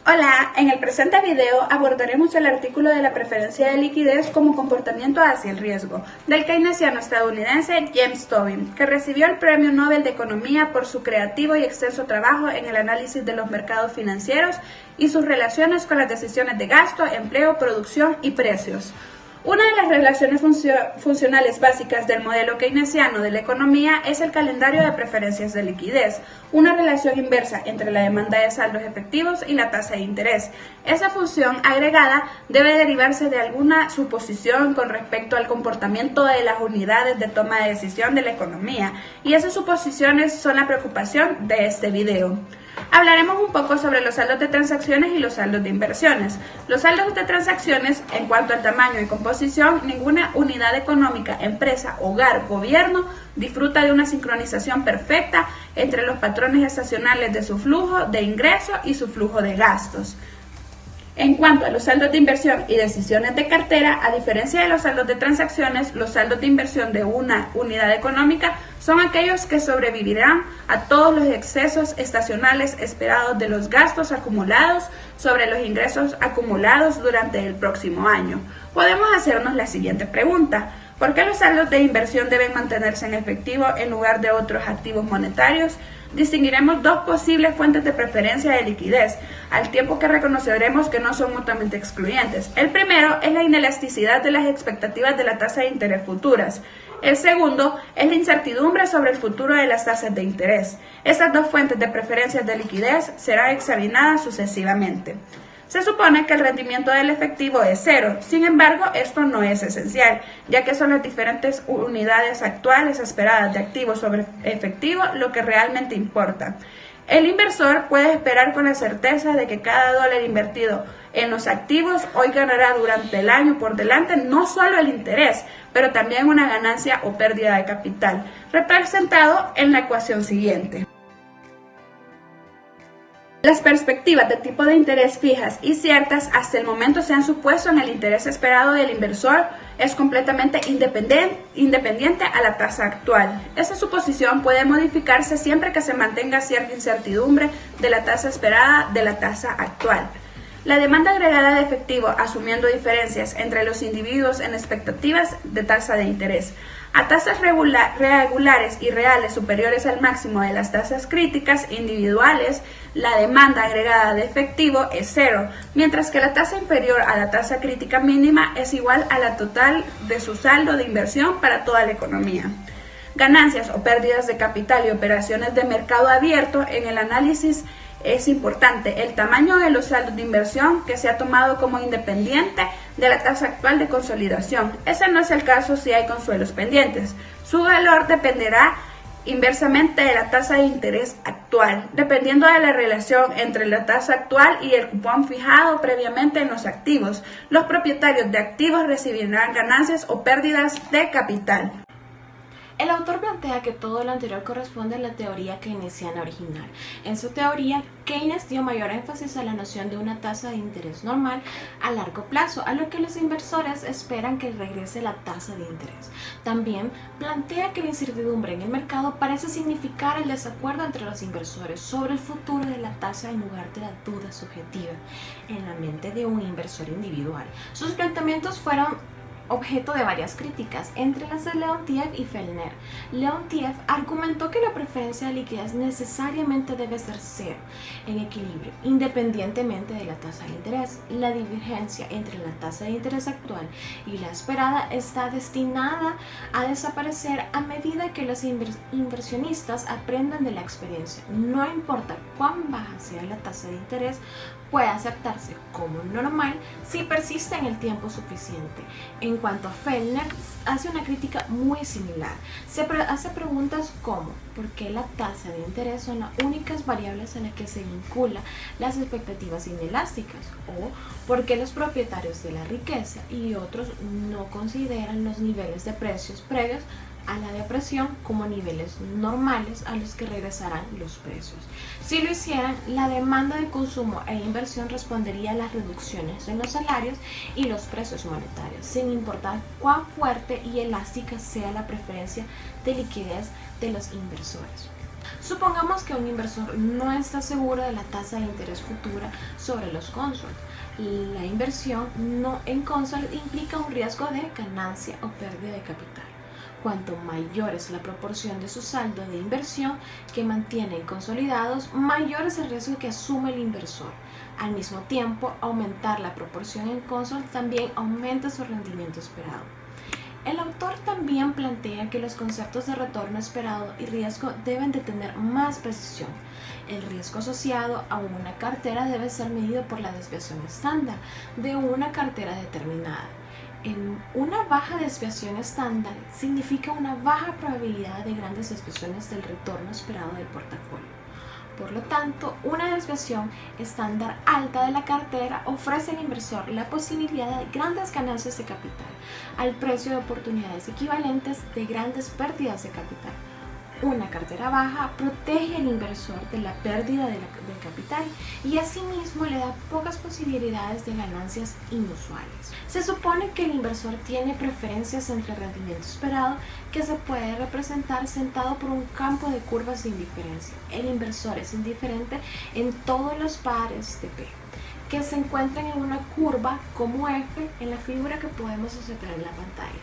Hola, en el presente video abordaremos el artículo de la preferencia de liquidez como comportamiento hacia el riesgo, del keynesiano estadounidense James Tobin, que recibió el Premio Nobel de Economía por su creativo y extenso trabajo en el análisis de los mercados financieros y sus relaciones con las decisiones de gasto, empleo, producción y precios. Una de las relaciones funcionales básicas del modelo keynesiano de la economía es el calendario de preferencias de liquidez, una relación inversa entre la demanda de saldos efectivos y la tasa de interés. Esa función agregada debe derivarse de alguna suposición con respecto al comportamiento de las unidades de toma de decisión de la economía, y esas suposiciones son la preocupación de este video. Hablaremos un poco sobre los saldos de transacciones y los saldos de inversiones. Los saldos de transacciones, en cuanto al tamaño y composición, ninguna unidad económica, empresa, hogar, gobierno, disfruta de una sincronización perfecta entre los patrones estacionales de su flujo de ingresos y su flujo de gastos. En cuanto a los saldos de inversión y decisiones de cartera, a diferencia de los saldos de transacciones, los saldos de inversión de una unidad económica son aquellos que sobrevivirán a todos los excesos estacionales esperados de los gastos acumulados sobre los ingresos acumulados durante el próximo año. Podemos hacernos la siguiente pregunta: ¿por qué los saldos de inversión deben mantenerse en efectivo en lugar de otros activos monetarios? Distinguiremos dos posibles fuentes de preferencia de liquidez, al tiempo que reconoceremos que no son mutuamente excluyentes. El primero es la inelasticidad de las expectativas de la tasa de interés futuras. El segundo es la incertidumbre sobre el futuro de las tasas de interés. Estas dos fuentes de preferencias de liquidez serán examinadas sucesivamente. Se supone que el rendimiento del efectivo es cero, sin embargo, esto no es esencial, ya que son las diferentes unidades actuales esperadas de activo sobre efectivo lo que realmente importa. El inversor puede esperar con la certeza de que cada dólar invertido en los activos hoy ganará durante el año por delante no solo el interés, pero también una ganancia o pérdida de capital, representado en la ecuación siguiente. Las perspectivas de tipo de interés fijas y ciertas hasta el momento se han supuesto en el interés esperado del inversor es completamente independiente a la tasa actual. Esta suposición puede modificarse siempre que se mantenga cierta incertidumbre de la tasa esperada de la tasa actual. La demanda agregada de efectivo asumiendo diferencias entre los individuos en expectativas de tasa de interés. A tasas regulares y reales superiores al máximo de las tasas críticas individuales, la demanda agregada de efectivo es cero, mientras que la tasa inferior a la tasa crítica mínima es igual a la total de su saldo de inversión para toda la economía. Ganancias o pérdidas de capital y operaciones de mercado abierto en el análisis es importante el tamaño de los saldos de inversión que se ha tomado como independiente de la tasa actual de consolidación. Ese no es el caso si hay consuelos pendientes. Su valor dependerá inversamente de la tasa de interés actual, dependiendo de la relación entre la tasa actual y el cupón fijado previamente en los activos. Los propietarios de activos recibirán ganancias o pérdidas de capital. El autor plantea que todo lo anterior corresponde a la teoría keynesiana original. En su teoría, Keynes dio mayor énfasis a la noción de una tasa de interés normal a largo plazo, a lo que los inversores esperan que regrese la tasa de interés. También plantea que la incertidumbre en el mercado parece significar el desacuerdo entre los inversores sobre el futuro de la tasa en lugar de la duda subjetiva en la mente de un inversor individual. Sus planteamientos fueron objeto de varias críticas, entre las de Leontief y Fellner. Leontief argumentó que la preferencia de liquidez necesariamente debe ser cero, en equilibrio, independientemente de la tasa de interés. La divergencia entre la tasa de interés actual y la esperada está destinada a desaparecer a medida que los inversionistas aprendan de la experiencia. No importa cuán baja sea la tasa de interés, puede aceptarse como normal si persiste en el tiempo suficiente. En cuanto a Fellner, hace una crítica muy similar. Se hace preguntas como ¿por qué la tasa de interés son las únicas variables en las que se vinculan las expectativas inelásticas? ¿O por qué los propietarios de la riqueza y otros no consideran los niveles de precios previos a la depresión como niveles normales a los que regresarán los precios? Si lo hicieran, la demanda de consumo e inversión respondería a las reducciones en los salarios y los precios monetarios, sin importar cuán fuerte y elástica sea la preferencia de liquidez de los inversores. Supongamos que un inversor no está seguro de la tasa de interés futura sobre los Consort. La inversión no en Consort implica un riesgo de ganancia o pérdida de capital. Cuanto mayor es la proporción de su saldo de inversión que mantienen consolidados, mayor es el riesgo que asume el inversor. Al mismo tiempo, aumentar la proporción en Consort también aumenta su rendimiento esperado. El autor también plantea que los conceptos de retorno esperado y riesgo deben de tener más precisión. El riesgo asociado a una cartera debe ser medido por la desviación estándar de una cartera determinada. En una baja desviación estándar significa una baja probabilidad de grandes desviaciones del retorno esperado del portafolio. Por lo tanto, una desviación estándar alta de la cartera ofrece al inversor la posibilidad de grandes ganancias de capital al precio de oportunidades equivalentes de grandes pérdidas de capital. Una cartera baja protege al inversor de la pérdida del capital y asimismo le da pocas posibilidades de ganancias inusuales. Se supone que el inversor tiene preferencias entre el rendimiento esperado que se puede representar sentado por un campo de curvas de indiferencia. El inversor es indiferente en todos los pares de P que se encuentran en una curva como F en la figura que podemos observar en la pantalla.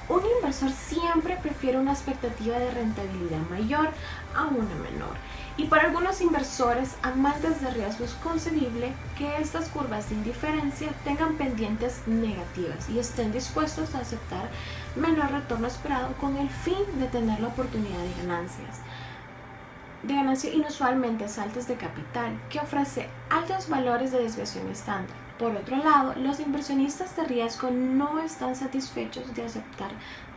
Un inversor siempre prefiere una expectativa de rentabilidad mayor a una menor. Y para algunos inversores amantes de riesgo es concebible que estas curvas de indiferencia tengan pendientes negativas y estén dispuestos a aceptar menor retorno esperado con el fin de tener la oportunidad de ganancias inusualmente altas de capital, que ofrece altos valores de desviación estándar. Por otro lado, los inversionistas de riesgo no están satisfechos de aceptar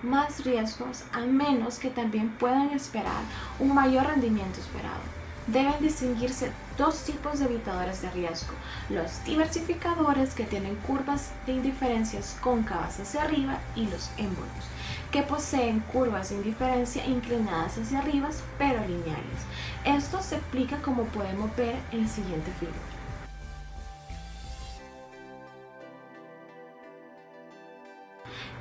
más riesgos a menos que también puedan esperar un mayor rendimiento esperado. Deben distinguirse dos tipos de evitadores de riesgo: los diversificadores, que tienen curvas de indiferencias cóncavas hacia arriba, y los émbolos, que poseen curvas de indiferencia inclinadas hacia arriba pero lineales. Esto se explica como podemos ver en la siguiente figura.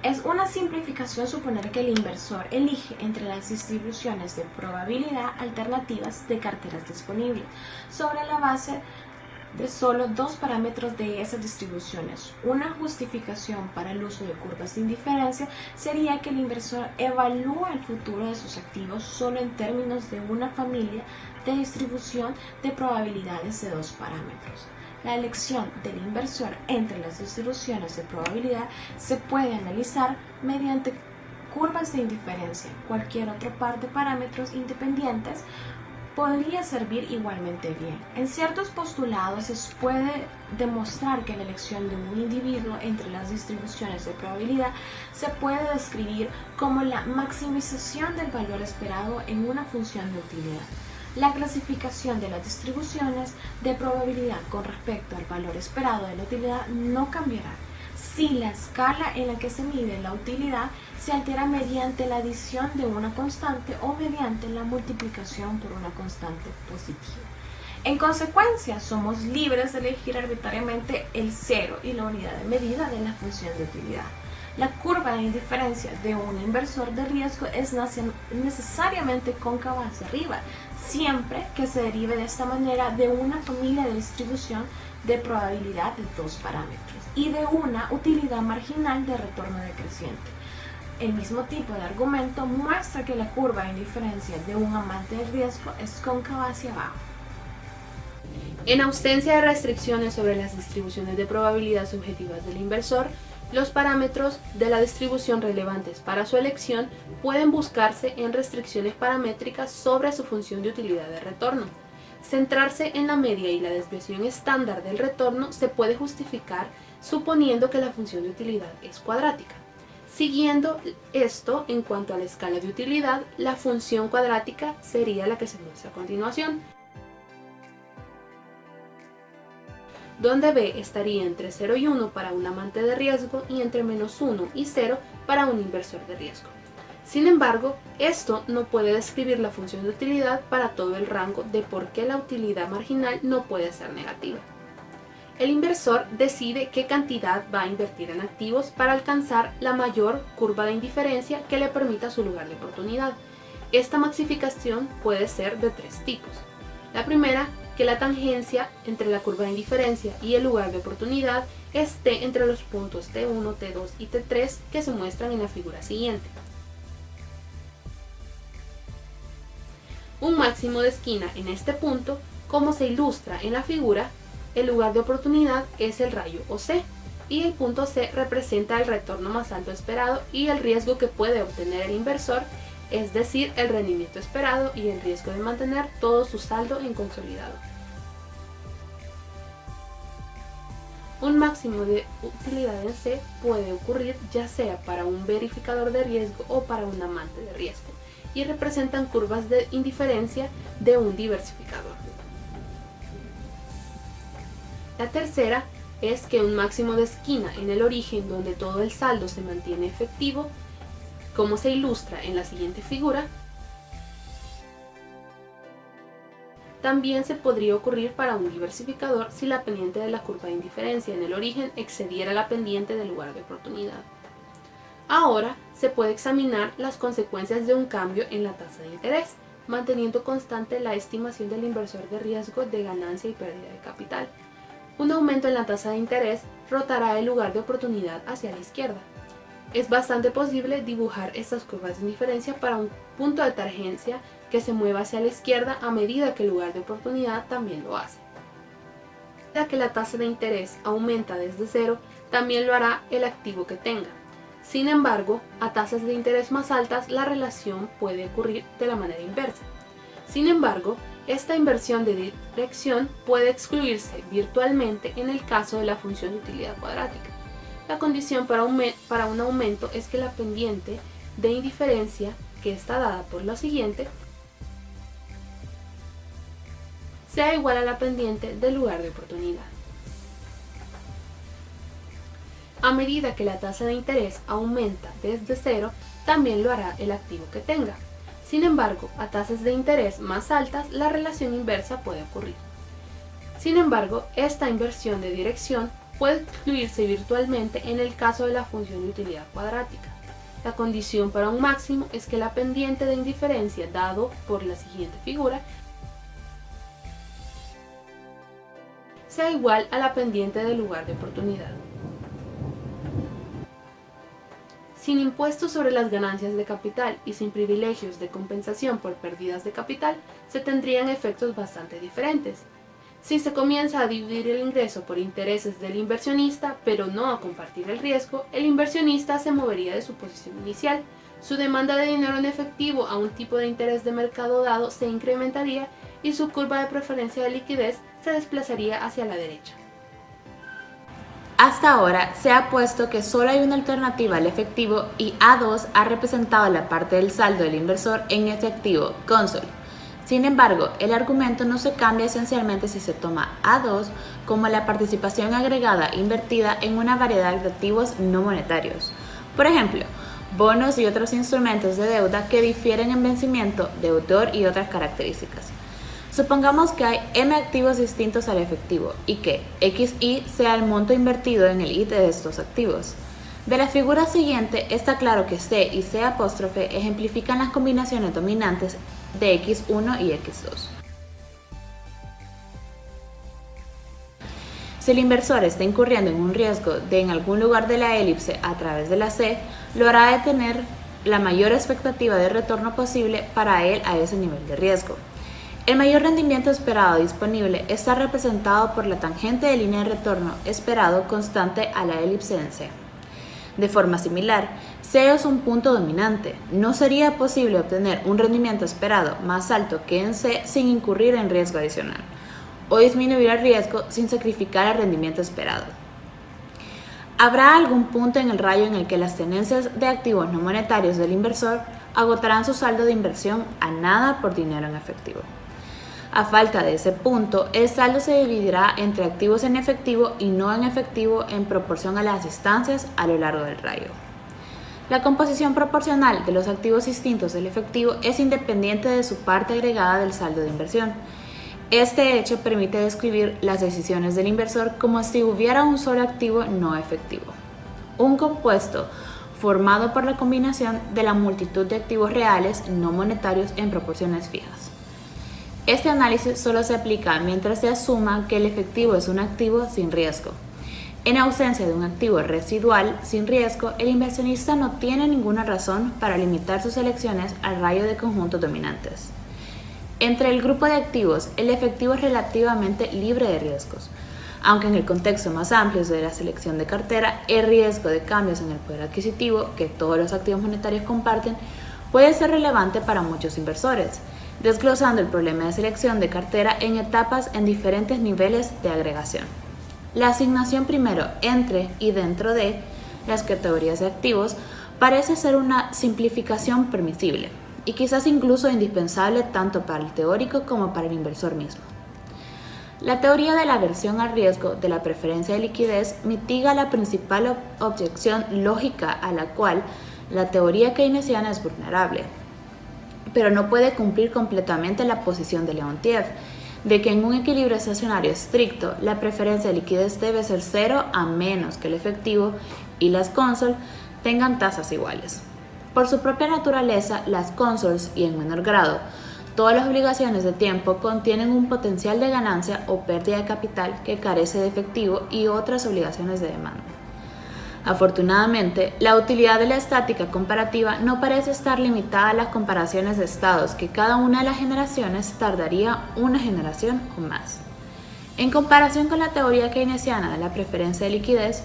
Es una simplificación suponer que el inversor elige entre las distribuciones de probabilidad alternativas de carteras disponibles sobre la base de solo dos parámetros de esas distribuciones. Una justificación para el uso de curvas de indiferencia sería que el inversor evalúa el futuro de sus activos solo en términos de una familia de distribución de probabilidades de dos parámetros. La elección del inversor entre las distribuciones de probabilidad se puede analizar mediante curvas de indiferencia. Cualquier otro par de parámetros independientes podría servir igualmente bien. En ciertos postulados se puede demostrar que la elección de un individuo entre las distribuciones de probabilidad se puede describir como la maximización del valor esperado en una función de utilidad. La clasificación de las distribuciones de probabilidad con respecto al valor esperado de la utilidad no cambiará si la escala en la que se mide la utilidad se altera mediante la adición de una constante o mediante la multiplicación por una constante positiva. En consecuencia, somos libres de elegir arbitrariamente el cero y la unidad de medida de la función de utilidad. La curva de indiferencia de un inversor de riesgo es necesariamente cóncava hacia arriba, siempre que se derive de esta manera de una familia de distribución de probabilidad de dos parámetros y de una utilidad marginal de retorno decreciente. El mismo tipo de argumento muestra que la curva de indiferencia de un amante del riesgo es cóncava hacia abajo. En ausencia de restricciones sobre las distribuciones de probabilidad subjetivas del inversor, los parámetros de la distribución relevantes para su elección pueden buscarse en restricciones paramétricas sobre su función de utilidad de retorno. Centrarse en la media y la desviación estándar del retorno se puede justificar suponiendo que la función de utilidad es cuadrática. Siguiendo esto, en cuanto a la escala de utilidad, la función cuadrática sería la que se muestra a continuación, donde B estaría entre 0 y 1 para un amante de riesgo y entre -1 y 0 para un inversor de riesgo. Sin embargo, esto no puede describir la función de utilidad para todo el rango de por qué la utilidad marginal no puede ser negativa. el inversor decide qué cantidad va a invertir en activos para alcanzar la mayor curva de indiferencia que le permita su lugar de oportunidad. Esta maxificación puede ser de tres tipos. La primera, que la tangencia entre la curva de indiferencia y el lugar de oportunidad esté entre los puntos T1, T2 y T3 que se muestran en la figura siguiente. Un máximo de esquina en este punto, como se ilustra en la figura, el lugar de oportunidad es el rayo OC y el punto C representa el retorno más alto esperado y el riesgo que puede obtener el inversor, es decir, el rendimiento esperado y el riesgo de mantener todo su saldo en consolidado. Un máximo de utilidad en C puede ocurrir ya sea para un verificador de riesgo o para un amante de riesgo y representan curvas de indiferencia de un diversificador. La tercera es que un máximo de esquina en el origen donde todo el saldo se mantiene efectivo, como se ilustra en la siguiente figura, también se podría ocurrir para un diversificador si la pendiente de la curva de indiferencia en el origen excediera la pendiente del lugar de oportunidad. Ahora se puede examinar las consecuencias de un cambio en la tasa de interés, manteniendo constante la estimación del inversor de riesgo de ganancia y pérdida de capital. Un aumento en la tasa de interés rotará el lugar de oportunidad hacia la izquierda. Es bastante posible dibujar estas curvas de indiferencia para un punto de tangencia que se mueva hacia la izquierda a medida que el lugar de oportunidad también lo hace. Ya que la tasa de interés aumenta desde cero, también lo hará el activo que tenga. Sin embargo, a tasas de interés más altas la relación puede ocurrir de la manera inversa. Sin embargo, esta inversión de dirección puede excluirse virtualmente en el caso de la función de utilidad cuadrática. La condición para un aumento es que la pendiente de indiferencia, que está dada por lo siguiente, sea igual a la pendiente del lugar de oportunidad. A medida que la tasa de interés aumenta desde cero, también lo hará el activo que tenga. Sin embargo, a tasas de interés más altas, la relación inversa puede ocurrir. Sin embargo, esta inversión de dirección puede excluirse virtualmente en el caso de la función de utilidad cuadrática. La condición para un máximo es que la pendiente de indiferencia dado por la siguiente figura sea igual a la pendiente del lugar de oportunidad. Sin impuestos sobre las ganancias de capital y sin privilegios de compensación por pérdidas de capital, se tendrían efectos bastante diferentes. Si se comienza a dividir el ingreso por intereses del inversionista, pero no a compartir el riesgo, el inversionista se movería de su posición inicial. Su demanda de dinero en efectivo a un tipo de interés de mercado dado se incrementaría y su curva de preferencia de liquidez se desplazaría hacia la derecha. Hasta ahora se ha puesto que solo hay una alternativa al efectivo y A2 ha representado la parte del saldo del inversor en este activo, Consol. Sin embargo, el argumento no se cambia esencialmente si se toma A2 como la participación agregada invertida en una variedad de activos no monetarios. Por ejemplo, bonos y otros instrumentos de deuda que difieren en vencimiento, deudor y otras características. Supongamos que hay M activos distintos al efectivo y que XY sea el monto invertido en el IT de estos activos. De la figura siguiente está claro que C y C' ejemplifican las combinaciones dominantes de X1 y X2. Si el inversor está incurriendo en un riesgo de en algún lugar de la elipse a través de la C, lo hará de tener la mayor expectativa de retorno posible para él a ese nivel de riesgo. El mayor rendimiento esperado disponible está representado por la tangente de línea de retorno esperado constante a la elipse en C. De forma similar, C es un punto dominante. No sería posible obtener un rendimiento esperado más alto que en C sin incurrir en riesgo adicional, o disminuir el riesgo sin sacrificar el rendimiento esperado. Habrá algún punto en el rayo en el que las tenencias de activos no monetarios del inversor agotarán su saldo de inversión a nada por dinero en efectivo. A falta de ese punto, el saldo se dividirá entre activos en efectivo y no en efectivo en proporción a las distancias a lo largo del rayo. La composición proporcional de los activos distintos del efectivo es independiente de su parte agregada del saldo de inversión. Este hecho permite describir las decisiones del inversor como si hubiera un solo activo no efectivo, un compuesto formado por la combinación de la multitud de activos reales no monetarios en proporciones fijas. Este análisis solo se aplica mientras se asuma que el efectivo es un activo sin riesgo. En ausencia de un activo residual sin riesgo, el inversionista no tiene ninguna razón para limitar sus elecciones al rayo de conjuntos dominantes. Entre el grupo de activos, el efectivo es relativamente libre de riesgos, aunque en el contexto más amplio de la selección de cartera, el riesgo de cambios en el poder adquisitivo que todos los activos monetarios comparten puede ser relevante para muchos inversores, desglosando el problema de selección de cartera en etapas en diferentes niveles de agregación. La asignación primero entre y dentro de las categorías de activos parece ser una simplificación permisible y quizás incluso indispensable tanto para el teórico como para el inversor mismo. La teoría de la aversión al riesgo de la preferencia de liquidez mitiga la principal objeción lógica a la cual la teoría keynesiana es vulnerable, pero no puede cumplir completamente la posición de Leontief, de que en un equilibrio estacionario estricto, la preferencia de liquidez debe ser cero a menos que el efectivo y las consols tengan tasas iguales. Por su propia naturaleza, las consols, y en menor grado, todas las obligaciones de tiempo contienen un potencial de ganancia o pérdida de capital que carece de efectivo y otras obligaciones de demanda. Afortunadamente, la utilidad de la estática comparativa no parece estar limitada a las comparaciones de estados que cada una de las generaciones tardaría una generación o más. En comparación con la teoría keynesiana de la preferencia de liquidez,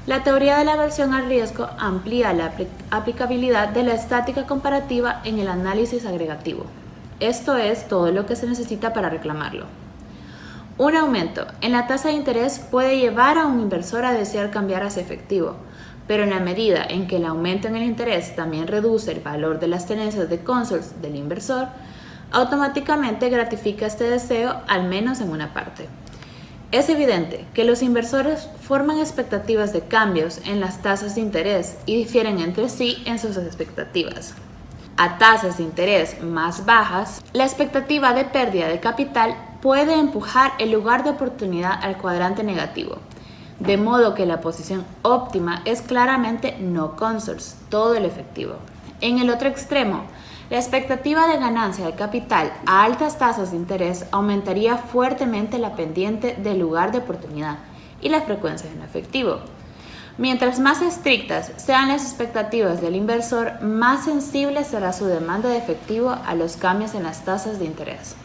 la teoría de la aversión al riesgo amplía la aplicabilidad de la estática comparativa en el análisis agregativo. Esto es todo lo que se necesita para reclamarlo. Un aumento en la tasa de interés puede llevar a un inversor a desear cambiar hacia efectivo, pero en la medida en que el aumento en el interés también reduce el valor de las tenencias de consols del inversor, automáticamente gratifica este deseo al menos en una parte. Es evidente que los inversores forman expectativas de cambios en las tasas de interés y difieren entre sí en sus expectativas. A tasas de interés más bajas, la expectativa de pérdida de capital puede empujar el lugar de oportunidad al cuadrante negativo, de modo que la posición óptima es claramente no consols, todo el efectivo. En el otro extremo, la expectativa de ganancia de capital a altas tasas de interés aumentaría fuertemente la pendiente del lugar de oportunidad y la frecuencia en efectivo. Mientras más estrictas sean las expectativas del inversor, más sensible será su demanda de efectivo a los cambios en las tasas de interés.